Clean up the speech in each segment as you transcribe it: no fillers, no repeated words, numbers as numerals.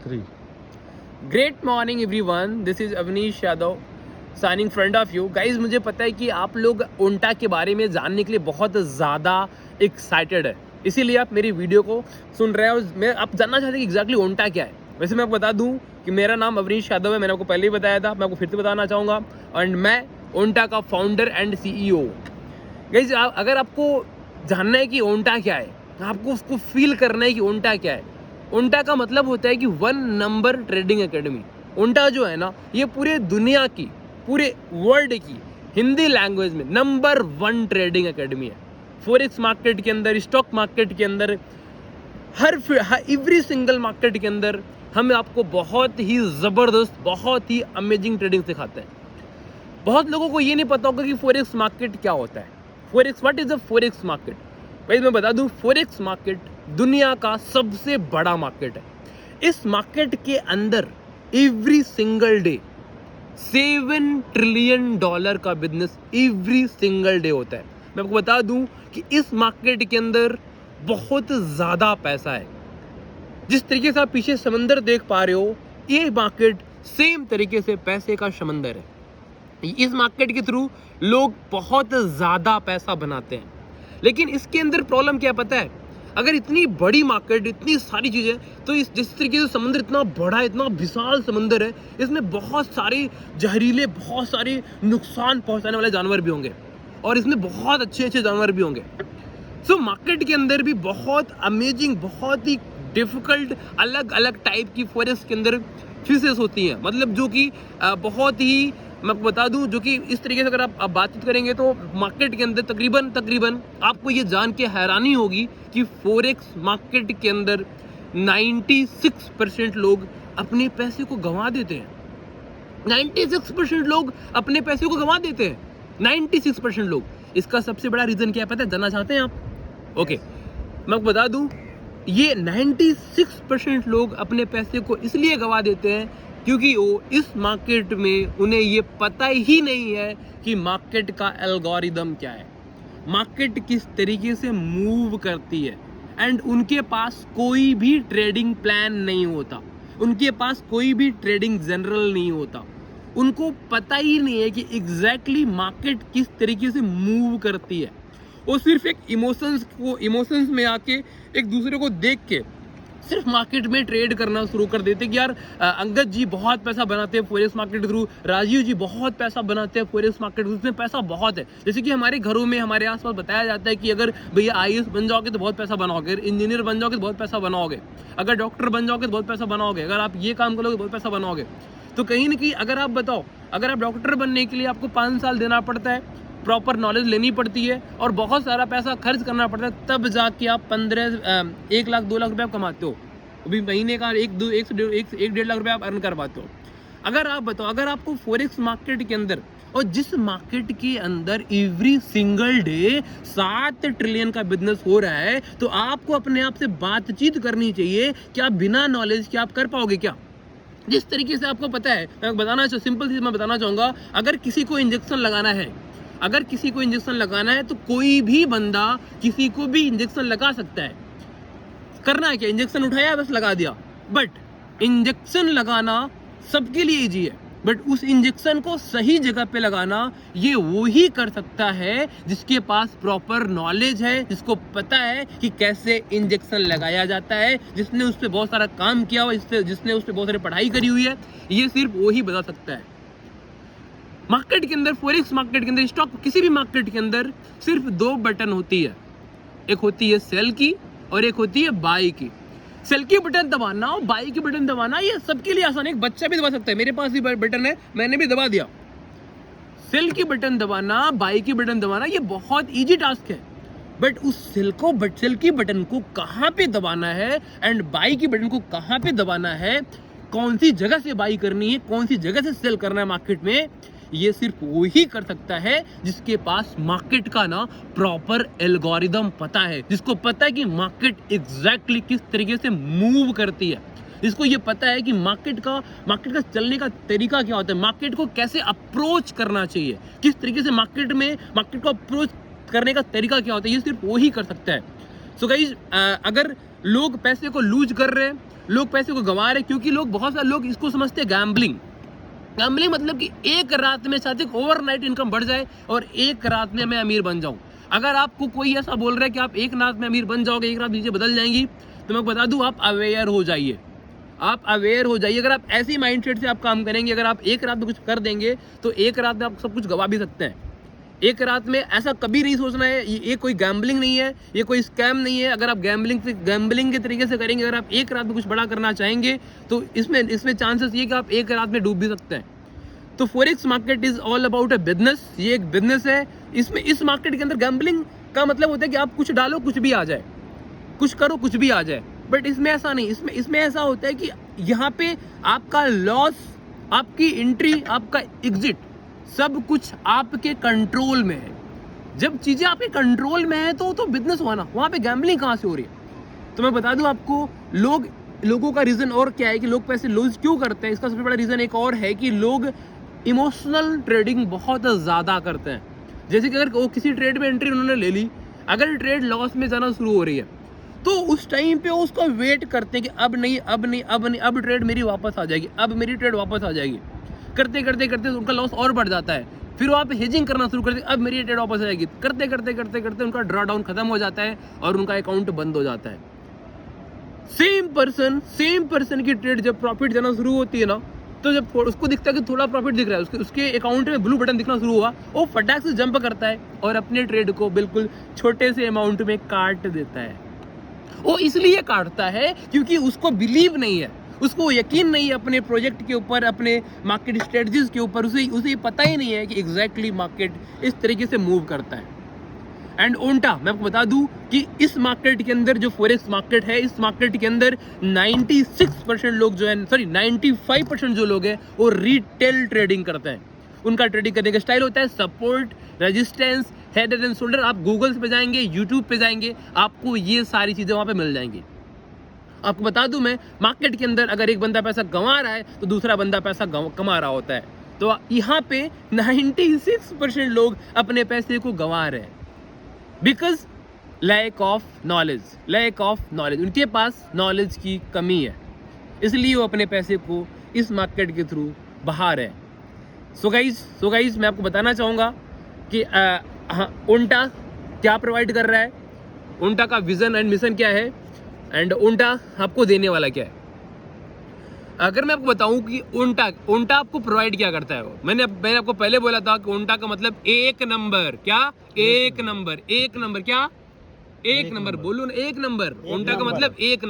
3 great morning everyone, this is Avnish Yadav signing front of you guys. मुझे पता है कि आप लोग ओंटा के बारे में जानने के लिए बहुत ज़्यादा एक्साइटेड है, इसीलिए आप मेरी वीडियो को सुन रहे हैं और मैं आप जानना चाहते हैं कि एग्जैक्टली ओंटा क्या है। वैसे मैं आपको बता दूं कि मेरा नाम अवनीश यादव है, मैंने आपको पहले ही बताया था, मैं आपको फिर से बताना चाहूँगा। एंड मैं ओंटा का फाउंडर एंड CEO। गाइज अगर आपको जानना है कि ओंटा क्या है, आपको उसको फील करना है कि ओंटा क्या है। ओंटा का मतलब होता है कि 1 नंबर ट्रेडिंग एकेडमी। ओंटा जो है ना, ये पूरे दुनिया की, पूरे वर्ल्ड की हिंदी लैंग्वेज में नंबर 1 ट्रेडिंग एकेडमी है। फॉरेक्स मार्केट के अंदर, स्टॉक मार्केट के अंदर, हर एवरी सिंगल मार्केट के अंदर हम आपको बहुत ही ज़बरदस्त, बहुत ही अमेजिंग ट्रेडिंग सिखाते हैं। बहुत लोगों को ये नहीं पता होगा कि फॉरेक्स मार्केट क्या होता है। Forex, what is the forex market? भाई मैं बता दूं, फॉरेक्स मार्केट दुनिया का सबसे बड़ा मार्केट है। इस मार्केट के अंदर एवरी सिंगल डे $7 ट्रिलियन का बिजनेस एवरी सिंगल डे होता है। मैं आपको बता दूं कि इस मार्केट के अंदर बहुत ज़्यादा पैसा है। जिस तरीके से आप पीछे समंदर देख पा रहे हो, ये मार्केट सेम तरीके से पैसे का समंदर है। इस मार्केट के थ्रू लोग बहुत ज़्यादा पैसा बनाते हैं, लेकिन इसके अंदर प्रॉब्लम क्या पता है? अगर इतनी बड़ी मार्केट, इतनी सारी चीज़ें, तो इस जिस तरीके से समुद्र इतना बड़ा है, इतना विशाल समुद्र है, इसमें बहुत सारे जहरीले, बहुत सारे नुकसान पहुंचाने वाले जानवर भी होंगे और इसमें बहुत अच्छे अच्छे जानवर भी होंगे। सो मार्केट के अंदर भी बहुत अमेजिंग, बहुत ही डिफिकल्ट, अलग अलग टाइप की फॉरेस्ट के अंदर फिशेस होती हैं। मतलब जो कि बहुत ही, मैं आपको बता दूं, जो कि इस तरीके से अगर आप बातचीत करेंगे तो मार्केट के अंदर तकरीबन आपको ये जान के हैरानी होगी कि फॉरेक्स मार्केट के अंदर 96% लोग अपने पैसे को गंवा देते हैं। 96% लोग अपने पैसे को गंवा देते हैं। 96% लोग। इसका सबसे बड़ा रीजन क्या है पता है? जानना चाहते हैं आप? ओके, मैं आपको बता दूं, ये 96% लोग अपने पैसे को इसलिए गंवा देते हैं क्योंकि वो इस मार्केट में उन्हें ये पता ही नहीं है कि मार्केट का एल्गोरिदम क्या है, मार्केट किस तरीके से मूव करती है। एंड उनके पास कोई भी ट्रेडिंग प्लान नहीं होता, उनके पास कोई भी ट्रेडिंग जनरल नहीं होता। उनको पता ही नहीं है कि एग्जैक्टली मार्केट किस तरीके से मूव करती है। वो सिर्फ एक इमोशंस में आके, एक दूसरे को देख के सिर्फ मार्केट में ट्रेड करना शुरू कर देते कि यार अंगद जी बहुत पैसा बनाते हैं फॉरेक्स मार्केट के थ्रू, राजीव जी बहुत पैसा बनाते हैं फॉरेक्स मार्केट के थ्रू, उसमें पैसा बहुत है। जैसे कि हमारे घरों में, हमारे आसपास बताया जाता है कि अगर भैया IAS बन जाओगे तो बहुत पैसा बनाओगे, अगर इंजीनियर बन जाओगे तो बहुत पैसा बनाओगे, अगर डॉक्टर बन जाओगे तो बहुत पैसा बनाओगे, अगर आप ये काम करोगे तो बहुत पैसा बनाओगे। तो कहीं ना कहीं अगर आप बताओ, अगर आप डॉक्टर बनने के लिए आपको 5 साल देना पड़ता है, प्रॉपर नॉलेज लेनी पड़ती है और बहुत सारा पैसा खर्च करना पड़ता है, तब जाके आप 1 लाख 2 लाख रुपये कमाते हो। अभी महीने का 1-1.5 लाख रुपये आप अर्न कर पाते हो। अगर आप बताओ, अगर आपको फॉरेक्स मार्केट के अंदर, और जिस मार्केट के अंदर एवरी सिंगल डे 7 ट्रिलियन का बिजनेस हो रहा है, तो आपको अपने आप से बातचीत करनी चाहिए कि आप बिना नॉलेज के आप कर पाओगे क्या? जिस तरीके से आपको पता है, मैं बताना सिंपल चीज मैं बताना चाहूँगा, अगर किसी को इंजेक्शन लगाना है, अगर किसी को इंजेक्शन लगाना है तो कोई भी बंदा किसी को भी इंजेक्शन लगा सकता है। करना है क्या? इंजेक्शन उठाया बस लगा दिया। बट इंजेक्शन लगाना सबके लिए इजी है, बट उस इंजेक्शन को सही जगह पे लगाना ये वो ही कर सकता है जिसके पास प्रॉपर नॉलेज है, जिसको पता है कि कैसे इंजेक्शन लगाया जाता है, जिसने उस पर बहुत सारा काम किया हुआ, जिसने उस पर बहुत सारी पढ़ाई करी हुई है। ये सिर्फ वो ही बता सकता है। मार्केट के अंदर, फॉरेक्स मार्केट के अंदर, स्टॉक किसी भी मार्केट के अंदर सिर्फ 2 बटन होती है, एक होती है सेल की और एक होती है बाई की। सेल की बटन दबाना और बाई की बटन दबाना ये सबके लिए आसान है, एक बच्चा भी दबा सकता है। मेरे पास भी बटन है, मैंने भी दबा दिया। सेल की बटन दबाना, बाई की बटन दबाना ये बहुत इजी टास्क है, बट उस सेल की बटन को कहाँ पे दबाना है एंड बाई की बटन को कहाँ पे दबाना है, कौन सी जगह से बाई करनी है, कौन सी जगह से सेल करना है मार्केट में, ये सिर्फ वो ही कर सकता है जिसके पास मार्केट का ना प्रॉपर एल्गोरिदम पता है, जिसको पता है कि मार्केट एग्जैक्टली किस तरीके से मूव करती है, जिसको ये पता है कि मार्केट का चलने का तरीका क्या होता है, मार्केट को कैसे अप्रोच करना चाहिए, किस तरीके से मार्केट को अप्रोच करने का तरीका क्या होता है, ये सिर्फ वो ही कर सकता है। सो गाइस, अगर लोग पैसे को लूज कर रहे हैं लोग पैसे को गंवा रहे हैं क्योंकि लोग, बहुत सारे लोग इसको समझते हैं गैम्बलिंग। गैम्बलिंग मतलब कि एक रात में चाहते ओवरनाइट इनकम बढ़ जाए और एक रात में मैं अमीर बन जाऊं। अगर आपको कोई ऐसा बोल रहा है कि आप एक रात में अमीर बन जाओगे, एक रात चीजें बदल जाएंगी, तो मैं बता दूं आप अवेयर हो जाइए, आप अवेयर हो जाइए। अगर आप ऐसी माइंडसेट से आप काम करेंगे, अगर आप एक रात में कुछ कर देंगे तो एक रात में आप सब कुछ गवा भी सकते हैं। एक रात में ऐसा कभी नहीं सोचना है, ये कोई गैम्बलिंग नहीं है, ये कोई स्कैम नहीं है। अगर आप गैम्बलिंग के तरीके से करेंगे, अगर आप एक रात में कुछ बड़ा करना चाहेंगे तो इसमें चांसेस ये कि आप एक रात में डूब भी सकते हैं। तो forex market is all about a business, ये एक बिजनेस है। इस मार्केट के अंदर गैम्बलिंग का मतलब होता है कि आप कुछ डालो कुछ भी आ जाए, कुछ करो कुछ भी आ जाए, बट इसमें ऐसा नहीं। इसमें ऐसा होता है कि यहाँ पे आपका लॉस, आपकी एंट्री, आपका एग्जिट, सब कुछ आपके कंट्रोल में है। जब चीजें आपके कंट्रोल में है तो बिजनेस हुआ ना, वहां पे गैम्बलिंग कहाँ से हो रही है? तो मैं बता दूं आपको, लोगों का रीजन और क्या है कि लोग पैसे लूज क्यों करते हैं। इसका सबसे बड़ा रीजन एक और है कि लोग इमोशनल ट्रेडिंग बहुत ज़्यादा करते हैं। जैसे कि अगर वो किसी ट्रेड में एंट्री उन्होंने ले ली, अगर ट्रेड लॉस में जाना शुरू हो रही है तो उस टाइम पे उसका वेट करते हैं कि अब ट्रेड मेरी वापस आ जाएगी, अब मेरी ट्रेड वापस आ जाएगी। करते करते करते उनका लॉस और बढ़ जाता है। फिर वहाँ पे हेजिंग करना शुरू करते, अब मेरी ट्रेड वापस आ जाएगी। करते करते करते करते उनका ड्रॉ डाउन खत्म हो जाता है और उनका अकाउंट बंद हो जाता है। सेम पर्सन की ट्रेड जब प्रॉफिट जाना शुरू होती है ना, तो जब उसको दिखता है कि थोड़ा प्रॉफिट दिख रहा है, उसके अकाउंट में ब्लू बटन दिखना शुरू हुआ, वो फटाक से जंप करता है और अपने ट्रेड को बिल्कुल छोटे से अमाउंट में काट देता है। वो इसलिए काटता है क्योंकि उसको बिलीव नहीं है, उसको यकीन नहीं है अपने प्रोजेक्ट के ऊपर, अपने मार्केट स्ट्रेटजीज के ऊपर। उसे पता ही नहीं है कि एग्जैक्टली मार्केट इस तरीके से मूव करता है। एंड ओंटा, मैं आपको बता दूं कि इस मार्केट के अंदर जो फॉरेक्स मार्केट है, इस मार्केट के अंदर 96% लोग जो है, 95% जो लोग हैं वो रिटेल ट्रेडिंग करते हैं। उनका ट्रेडिंग करने का स्टाइल होता है support, resistance, head and shoulder. आप गूगल पे जाएंगे, यूट्यूब पे जाएंगे, आपको ये सारी चीजें वहां पे मिल जाएंगी। आपको बता दूं मैं, मार्केट के अंदर अगर एक बंदा पैसा गंवा रहा है तो दूसरा बंदा पैसा कमा रहा होता है। तो यहाँ पे 96% लोग अपने पैसे को गंवा रहे हैं बिकॉज लैक ऑफ नॉलेज। उनके पास नॉलेज की कमी है, इसलिए वो अपने पैसे को इस मार्केट के थ्रू बहा रहे हैं। सो गाइज मैं आपको बताना चाहूँगा कि ओंटा क्या प्रोवाइड कर रहा है, ओंटा का विजन एंड मिशन क्या है, एंड ओंटा आपको देने वाला क्या है। अगर मैं आपको बताऊं कि ओंटा आपको प्रोवाइड क्या करता है, वो मैंने आपको पहले बोला था कि ओंटा का मतलब एक नंबर। क्या? एक नंबर क्या? एक नंबर बोलो ना, एक नंबर। ओंटा का मतलब एक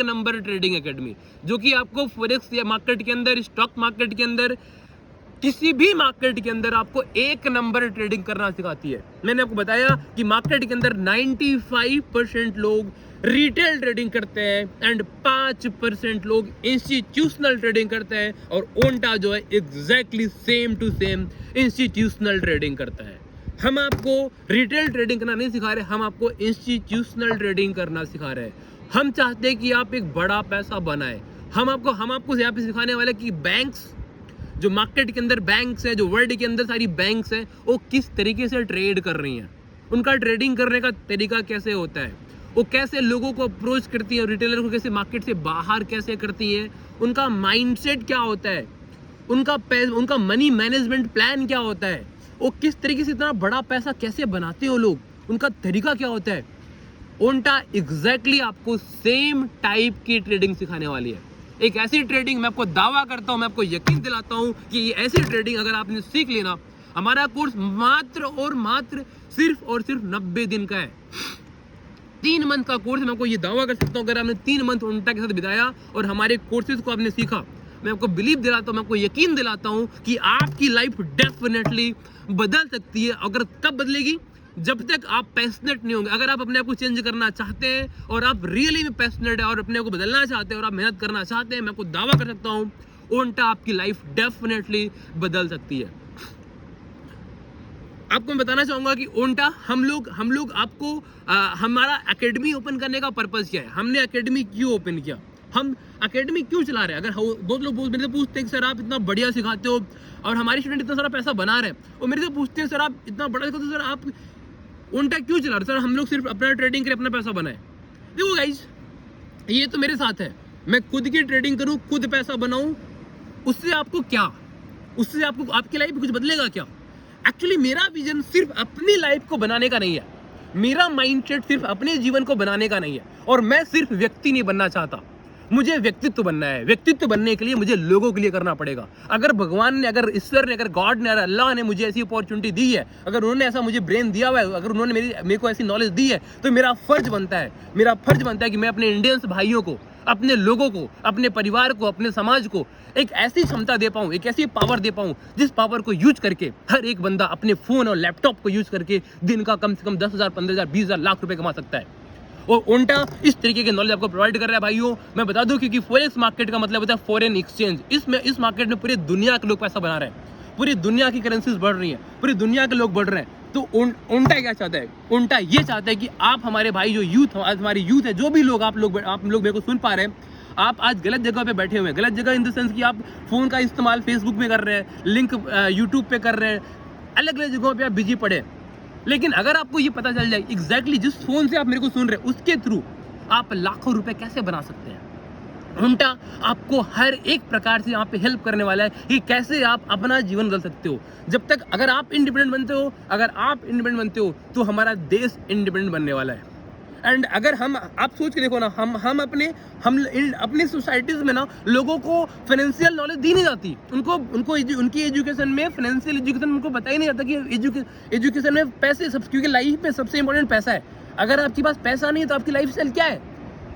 नंबर ट्रेडिंग एकेडमी, जो कि आपको फॉरेक्स मार्केट के अंदर, स्टॉक मार्केट के अंदर, किसी भी मार्केट के अंदर आपको एक नंबर ट्रेडिंग करना सिखाती है। मैंने आपको बताया कि मार्केट के अंदर 95% लोग रिटेल ट्रेडिंग करते हैं एंड 5% लोग इंस्टीट्यूशनल ट्रेडिंग करते हैं, और ओंटा जो है exactly same to same institutional trading करता है। हम आपको रिटेल ट्रेडिंग करना नहीं सिखा रहे, हम आपको इंस्टीट्यूशनल ट्रेडिंग करना सिखा रहे हैं। हम चाहते हैं कि आप एक बड़ा पैसा बनाए। हम आपको यहाँ पे सिखाने वाले कि बैंक्स, जो मार्केट के अंदर बैंक्स है, जो वर्ल्ड के अंदर सारी बैंक्स है, वो किस तरीके से ट्रेड कर रही हैं, उनका ट्रेडिंग करने का तरीका कैसे होता है, वो कैसे लोगों को अप्रोच करती है, रिटेलर को कैसे मार्केट से बाहर कैसे करती है, उनका माइंडसेट क्या होता है, उनका मनी मैनेजमेंट प्लान क्या होता है, वो किस तरीके से इतना बड़ा पैसा कैसे बनाते हो लोग, उनका तरीका क्या होता है। ओंटा एग्जैक्टली आपको सेम टाइप की ट्रेडिंग सिखाने वाली है। एक ऐसी ट्रेडिंग, मैं आपको दावा करता हूं, मैं आपको यकीन दिलाता हूं कि ये ऐसी ट्रेडिंग अगर आपने सीख लेना, हमारा कोर्स मात्र और मात्र सिर्फ 90 दिन का है। 3 मंथ का कोर्स, मैं आपको ये दावा कर सकता हूं, अगर आपने 3 मंथ ओंटा के साथ बिताया और हमारे कोर्सेज को आपने सीखा, मैं आपको बिलीव दिलाता हूं, मैं आपको यकीन दिलाता हूं कि आपकी लाइफ डेफिनेटली बदल सकती है। अगर कब बदलेगी? जब तक आप पैशनेट नहीं होंगे। अगर आप अपने आप को चेंज करना चाहते हैं और आप रियली में पैशनेट है और अपने आप को बदलना चाहते हैं और आप मेहनत करना चाहते हैं, मैं आपको दावा कर सकता हूं ओंटा आपकी लाइफ डेफिनेटली बदल सकती है। आपको मैं बताना चाहूंगा कि ओंटा हम लोग आपको हमारा एकेडमी ओपन करने का पर्पस क्या है, हमने एकेडमी क्यों ओपन किया, हम एकेडमी क्यों चला रहे हैं। अगर बहुत लोग मेरे से पूछते हैं सर आप इतना बढ़िया सिखाते हो और हमारे स्टूडेंट इतना सारा पैसा बना रहे हैं, और मेरे से पूछते हैं सर आप इतना बड़ा सिखाते हो, सर आप ओंटा क्यों चला रहे? सर हम लोग सिर्फ अपना ट्रेडिंग करें, अपना पैसा बनाए। देखो गाइज, ये तो मेरे साथ है, मैं खुद की ट्रेडिंग करूं, खुद पैसा बनाऊं, उससे आपको क्या, उससे आपको आपकी लाइफ में कुछ बदलेगा क्या? एक्चुअली मेरा विजन सिर्फ अपनी लाइफ को बनाने का नहीं है, मेरा माइंडसेट सिर्फ अपने जीवन को बनाने का नहीं है, और मैं सिर्फ व्यक्ति नहीं बनना चाहता, मुझे व्यक्तित्व बनना है। व्यक्तित्व बनने के लिए मुझे लोगों के लिए करना पड़ेगा। अगर भगवान ने, अगर ईश्वर ने, अगर गॉड ने, अगर अल्लाह ने मुझे ऐसी अपॉर्चुनिटी दी है, अगर उन्होंने ऐसा मुझे ब्रेन दिया हुआ है, अगर उन्होंने मेरे को ऐसी नॉलेज दी है, तो मेरा फर्ज बनता है कि मैं अपने इंडियंस भाइयों को, अपने लोगों को, अपने परिवार को, अपने समाज को एक ऐसी क्षमता दे पाऊं, एक ऐसी पावर दे पाऊं, जिस पावर को यूज करके हर एक बंदा अपने फोन और लैपटॉप को यूज करके दिन का कम से कम 10,000, 15,000, 20,000, लाख रुपए कमा सकता है। और ओंटा इस तरीके के नॉलेज आपको प्रोवाइड कर रहा है भाइयों। मैं बता दूं, क्योंकि फॉरेक्स मार्केट का मतलब होता है फॉरेन एक्सचेंज। इस मार्केट में पूरी दुनिया के लोग पैसा बना रहे हैं, पूरी दुनिया की करेंसीज बढ़ रही हैं, पूरी दुनिया के लोग बढ़ रहे हैं। तो ओंटा क्या चाहता है? ओंटा ये चाहता है कि आप, हमारे भाई जो यूथ, आज हमारी यूथ है, जो भी लोग आप लोग मेरे को सुन पा रहे हैं, आप आज गलत जगह पे बैठे हुए हैं। गलत जगह इन द सेंस कि आप फोन का इस्तेमाल फेसबुक में कर रहे हैं, लिंक यूट्यूब पे कर रहे हैं, अलग अलग जगहों पे आप बिजी पड़े। लेकिन अगर आपको ये पता चल जाए एग्जैक्टली जिस फोन से आप मेरे को सुन रहे हैं, उसके थ्रू आप लाखों रुपए कैसे बना सकते हैं, ओंटा आपको हर एक प्रकार से यहाँ पे हेल्प करने वाला है कि कैसे आप अपना जीवन बदल सकते हो। जब तक अगर आप इंडिपेंडेंट बनते हो, तो हमारा देश इंडिपेंडेंट बनने वाला है। एंड अगर आप सोच के देखो ना, हम अपने सोसाइटीज में ना लोगों को फाइनेंशियल नॉलेज दी नहीं जाती। उनकी एजुकेशन में, फाइनेंशियल एजुकेशन उनको पता ही नहीं जाता कि एजुकेशन में पैसे सब, क्योंकि लाइफ में सबसे इंपॉर्टेंट पैसा है। अगर आपके पास पैसा नहीं है तो आपकी लाइफ स्टाइल क्या है?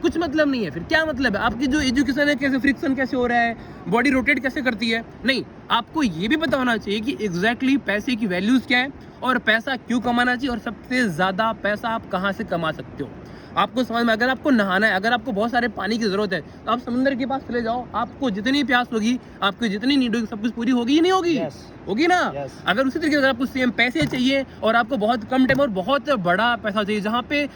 कुछ मतलब नहीं है। फिर क्या मतलब है? आपकी जो एजुकेशन है, कैसे फ्रिक्शन कैसे हो रहा है, बॉडी रोटेट कैसे करती है? नहीं, आपको ये भी पता होना चाहिए कि एग्जैक्टली पैसे की वैल्यूज क्या है और पैसा क्यों कमाना चाहिए, और सबसे ज्यादा पैसा आप कहाँ से कमा सकते हो। आपको समझ में, अगर आपको नहाना है, अगर आपको बहुत सारे पानी की जरूरत है, तो आप समुद्र के पास चले जाओ। आपको जितनी प्यास होगी, आपको जितनी नीड होगी, सब कुछ पूरी होगी ही नहीं होगी? होगी ना? अगर उसी तरीके से आपको सेम पैसे चाहिए और आपको बहुत कम टाइम और बहुत बड़ा पैसा चाहिए, जहाँ पे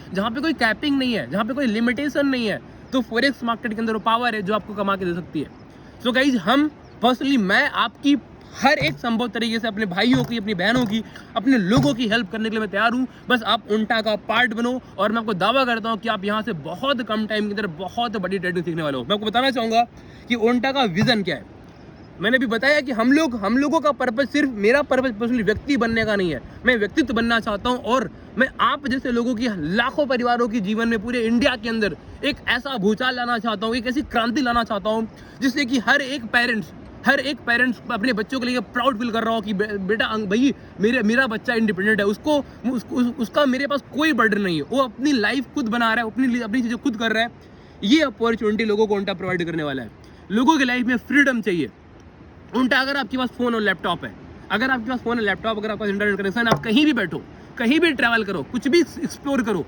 कोई कैपिंग नहीं है, जहाँ पे कोई लिमिटेशन नहीं है, तो फॉरेक्स मार्केट के अंदर वो पावर है जो आपको कमा के दे सकती है। सो गाइज, हम पर्सनली, मैं आपकी हर एक संभव तरीके से अपने भाइयों की, अपनी बहनों की, अपने लोगों की हेल्प करने के लिए मैं तैयार हूँ। बस आप ओंटा का पार्ट बनो, और मैं आपको दावा करता हूँ कि आप यहाँ से बहुत कम टाइम के अंदर बहुत बड़ी ट्रेडिंग सीखने वाले हो। मैं आपको बताना चाहूँगा कि ओंटा का विजन क्या है। मैंने भी बताया कि हम लोगों का पर्पज, सिर्फ मेरा पर्पज पर्सनली व्यक्ति बनने का नहीं है। मैं व्यक्तित्व बनना चाहता हूँ, और मैं आप जैसे लोगों की, लाखों परिवारों की जीवन में, पूरे इंडिया के अंदर एक ऐसा भूचाल लाना चाहता हूँ, एक ऐसी क्रांति लाना चाहता हूँ, जिससे कि हर एक पेरेंट्स अपने बच्चों के लिए प्राउड फील कर रहा हो कि बेटा, भाई मेरा बच्चा इंडिपेंडेंट है, उसका मेरे पास कोई बर्डन नहीं है, वो अपनी लाइफ खुद बना रहा है, अपनी चीज़ें खुद कर रहा है। ये अपॉर्चुनिटी लोगों को ओंटा प्रोवाइड करने वाला है। लोगों की लाइफ में फ्रीडम चाहिए। ओंटा, अगर आपके पास फोन और लैपटॉप है, अगर आपके पास इंटरनेट कनेक्शन, आप कहीं भी बैठो, कहीं भी ट्रैवल करो, कुछ भी एक्सप्लोर करो,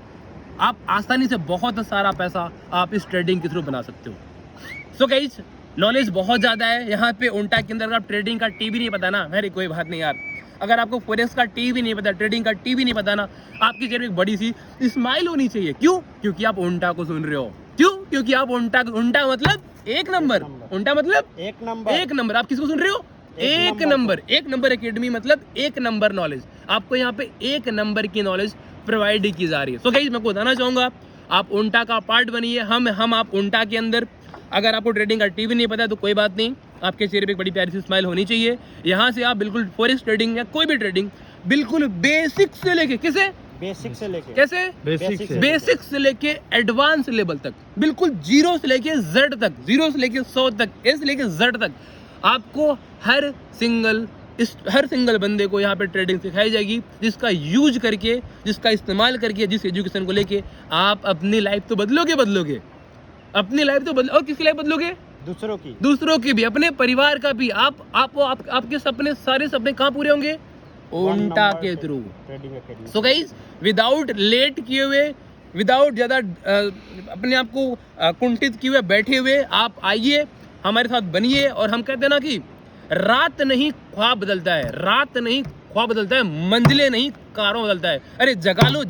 आप आसानी से बहुत सारा पैसा आप इस ट्रेडिंग के थ्रू बना सकते हो। सो गाइस, नॉलेज बहुत ज़्यादा है यहाँ पे ओंटा के अंदर। अगर आप ट्रेडिंग का टी भी नहीं पता ना, अरे कोई बात नहीं यार, अगर आपको फॉरेक्स का टी भी नहीं पता, ट्रेडिंग का टी भी नहीं पता ना, आपकी चेहरे में एक बड़ी सी स्माइल होनी चाहिए। क्यों? क्योंकि आप ओंटा को सुन रहे हो। क्यों? क्योंकि आप ओंटा मतलब एक नंबर, ओंटा मतलब एक नंबर। आप किसको सुन रहे हो? एक नंबर एकेडमी, मतलब एक नंबर नॉलेज। आपको यहाँ पे एक नंबर की नॉलेज प्रोवाइड की जा रही है। सो गाइस, मैं आपको बताना चाहूंगा, आप ओंटा का पार्ट बनिए। आप ओंटा के अंदर, अगर आपको ट्रेडिंग का टीवी नहीं पता है तो कोई बात नहीं, आपके चेहरे पे एक बड़ी प्यारी सी स्माइल होनी चाहिए। यहाँ से आप बिल्कुल फॉरेक्स ट्रेडिंग या कोई भी ट्रेडिंग बिल्कुल बेसिक से लेके, बेसिक से लेके एडवांस लेवल तक, बिल्कुल जीरो से लेके जेड तक, 100 तक, ए से लेके जेड तक, आपको हर सिंगल बंदे को यहाँ पे ट्रेडिंग सिखाई जाएगी, जिसका यूज करके, जिसका इस्तेमाल करके, जिस एजुकेशन को लेके आप अपनी लाइफ तो बदलोगे, अपनी लाइफ तो और किसकी लाइफ बदलोगे? दूसरों की भी, अपने परिवार का भी। आपके सपने, सारे सपने कहाँ पूरे होंगे? ओंटा के थ्रू। सो गाइस, विदाउट लेट किए हुए, विदाउट ज़्यादा अपने आप को कुंठित किए हुए बैठे हुए, आप आइए, हमारे साथ बनिए। और हम कहते हैं ना कि रात नहीं ख्वाब बदलता है, मंजिलें नहीं कारों बदलता है। अरे जगा लो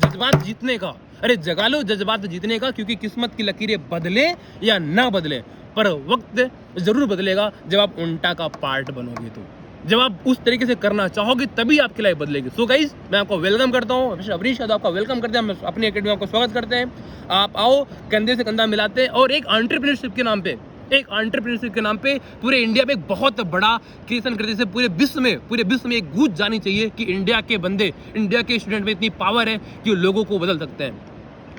जज्बात जीतने का, क्योंकि किस्मत की लकीरें बदले या ना बदले, पर वक्त जरूर बदलेगा जब आप ओंटा का पार्ट बनोगे। तो जब आप उस तरीके से करना चाहोगे तभी आपकी लाइफ बदलेगी। सो गाइस, मैं आपको वेलकम करता हूँ, अवनीश यादव आपका वेलकम करते हैं, हम अपनी एकेडमी में आपको स्वागत करते हैं। आप आओ, कंधे से कंधा मिलाते हैं, और एक एंटरप्रेन्योरशिप के नाम पे एक एंटरप्रेन्योरशिप के नाम पे पूरे इंडिया में एक बहुत बड़ा क्रिएशन करते से पूरे विश्व में एक गूंज जानी चाहिए कि इंडिया के बंदे, इंडिया के स्टूडेंट में इतनी पावर है कि वो लोगों को बदल सकते हैं,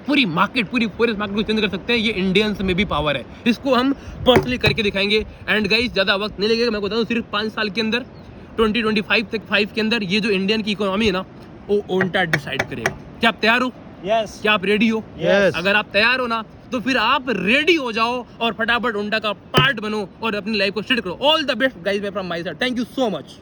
पूरी फॉरेस्ट मार्केट को चेंज कर सकते हैं। ये इंडियंस में भी पावर है, इसको हम पर्सनली करके दिखाएंगे। एंड गाइस ज़्यादा वक्त नहीं लगेगा, मैं बताऊँ सिर्फ 5 साल के अंदर 2025 के अंदर ये जो इंडियन की इकोनॉमी है ना वो ओंटा डिसाइड करेगा। क्या आप तैयार हो? यस। क्या आप रेडी हो? Yes. अगर आप तैयार हो ना तो फिर आप रेडी हो जाओ और फटाफट ओंटा का पार्ट बनो और अपनी लाइफ को सेट करो। All the best guys from my side, thank you so much.